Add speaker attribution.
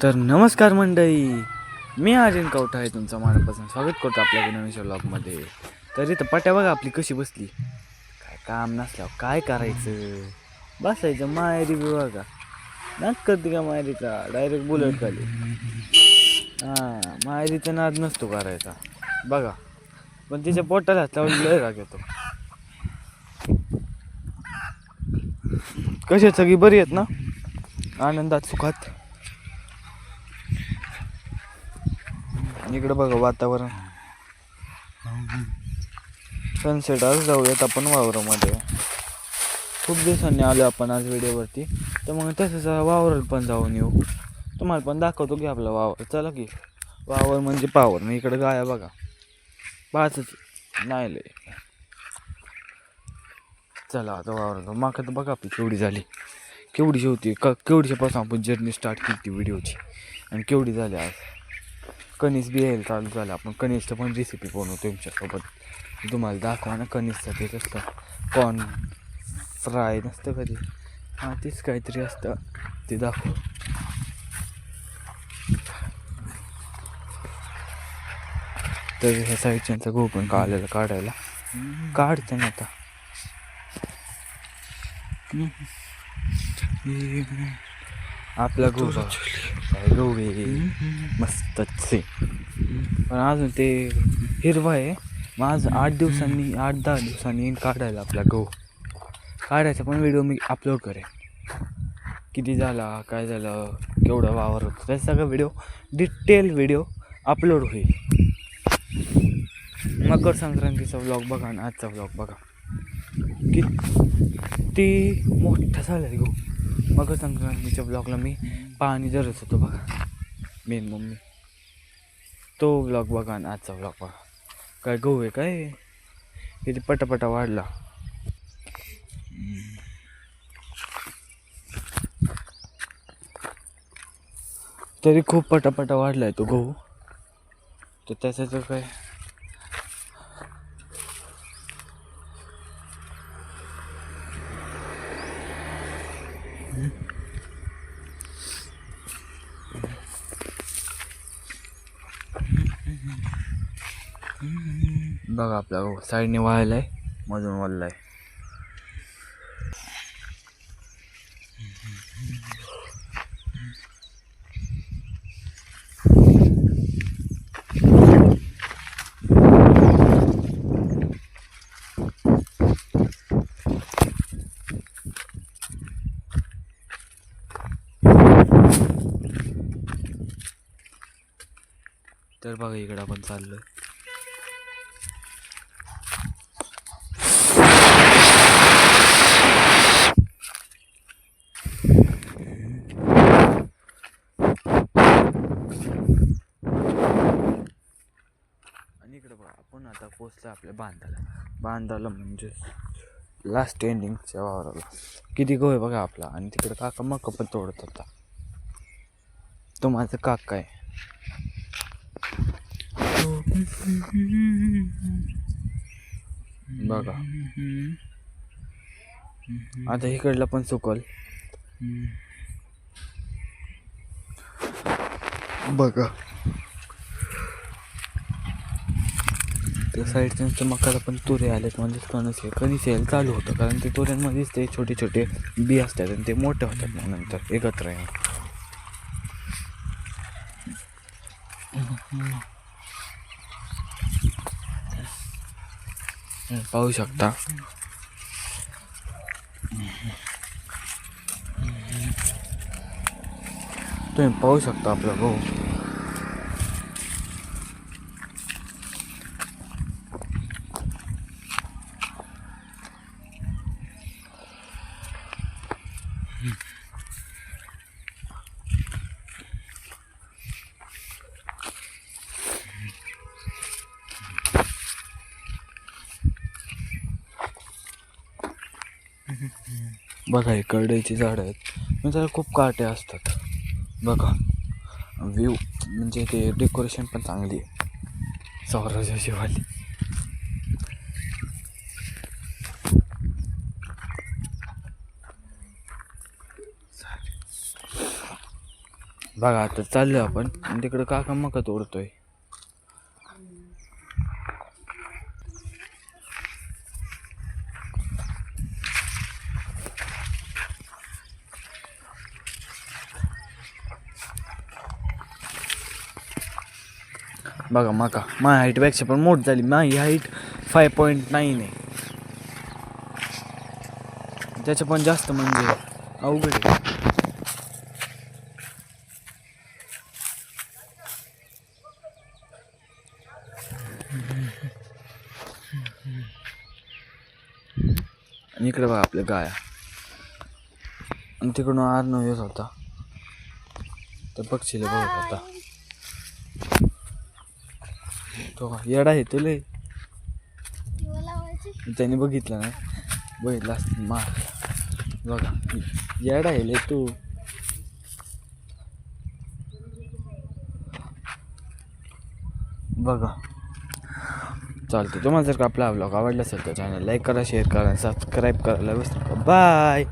Speaker 1: तर नमस्कार मंडळी, मी आर्यन कवठा आहे तुमचं मनापासून स्वागत करतो आपल्या नवीनशा व्लॉगमध्ये. तर इथं पट्या बघा आपली कशी बसली. काय काम नसल्यावर काय करायचं, बसायचं माहेरी बी बघा. नाच करते का माहेरीचा, डायरेक्ट बुलेट खाली. हां, माहेरीचा नाद नसतो करायचा बघा, पण तिच्या पोटाला लय राग येतो. कशी सगळी बरी आहेत ना, आनंदात सुखात. इकडे बघा वातावरण, सनसेट. आज जाऊयात आपण वावरामध्ये. खूप दिवसांनी आलो आपण आज व्हिडिओवरती, तर मग तसंच वावरात पण जाऊन येऊ. तुम्हाला पण दाखवतो की आपला वावर. चला की, वावर म्हणजे पावर. मी इकडे गाया बघा, पाचच नाही लय. चला आता वावर. माका तर बघा आपली केवढी झाली, केवढीशी होती केवढीशापासून आपण जर्नी स्टार्ट केली ती व्हिडिओची, आणि केवढी झाली आज. कणीस बी यायला चालू झालं. आपण कणीसचं पण रेसिपी बनवतो तुमच्यासोबत. तुम्हाला दाखवा ना कणीसचं. ते कसलं कॉर्न फ्राय नसतं कधी, हां तेच काहीतरी असतं, ते दाखव. तर ह्या साईडच्यांचा गहू पण काढायला काढते ना आता. आपला गहू गहू मस्तच आहे, पण अजून ते हिरवा आहे. मग आज 8-10 दिवसांनी काढायला आपला गहू. काढायचा पण व्हिडिओ मी अपलोड करेन. किती झाला, काय झालं, केवढा वावर होतं, त्याचा सगळा व्हिडिओ, डिटेल व्हिडिओ अपलोड होईल. मकर संक्रांतीचा व्लॉग बघा आणि आजचा व्लॉग बघा, किती मोठा झाला आहे गहू. मकर संक्रांतीच्या व्लॉगला मी पाणी धरत होतो बघा, मेन मम्मी. तो व्लॉग बघा आणि आजचा व्लॉग बघा. काय गहू आहे काय, किती पटापटा वाढला. तरी खूप पटापटा वाढलाय तो गहू. तर त्याचं काय, बघा आपला गहू साईडने वाळलाय, मधून वाळलाय. तर बघा इकडं आपण चाललोय. आणि इकडं बघा आपण आता पोचलो आपल्या बांधाला म्हणजे लास्ट एंडिंगच्या वावराला. किती गहू आहे बघा आपला. आणि तिकडे काका मका पण तोडत होता. तो माझा काका आहे. बघा आता इकडला पण सुकल बघा. त्या साईडच्या मकाला पण तुरे आलेत, म्हणजे कणीस यायला चालू होतं. कारण ते तुऱ्यांमध्येच ते छोटे छोटे बी असतात आणि ते मोठे होतात मग नंतर एकत्र येऊन. पाहू शकता तुम्ही, पाहू शकता आपला गहू. बघा हे करडईची झाडं आहेत, म्हणजे त्याला खूप काटे असतात. बघा व्ह्यू, म्हणजे ते डेकोरेशन पण चांगली आहे सौराच्या शिवाली. बघा आता चाललो आपण आणि तिकडं काका मका तोडतोय. बघा मका माझ्या हाईटपेक्षा पण मोठ झाली. माझी हाईट 5.9 आहे. त्याच्या पण जास्त म्हणजे अवघड आहे. आणि इकडे बघा आपल्या गाया आणि तिकडून आरनो येत होता तर पक्षीला बघत होता. तो येडा आहे तुले त्याने बघितलं ना बघितलं असतं मार. बघा येडा आहे लय तू. बघा चालतं. तुम्हाला जर का आपला व्लॉग आवडला असेल तर चॅनल लाईक करा, शेअर करा, सबस्क्राईब करायला विसरू नका. बाय.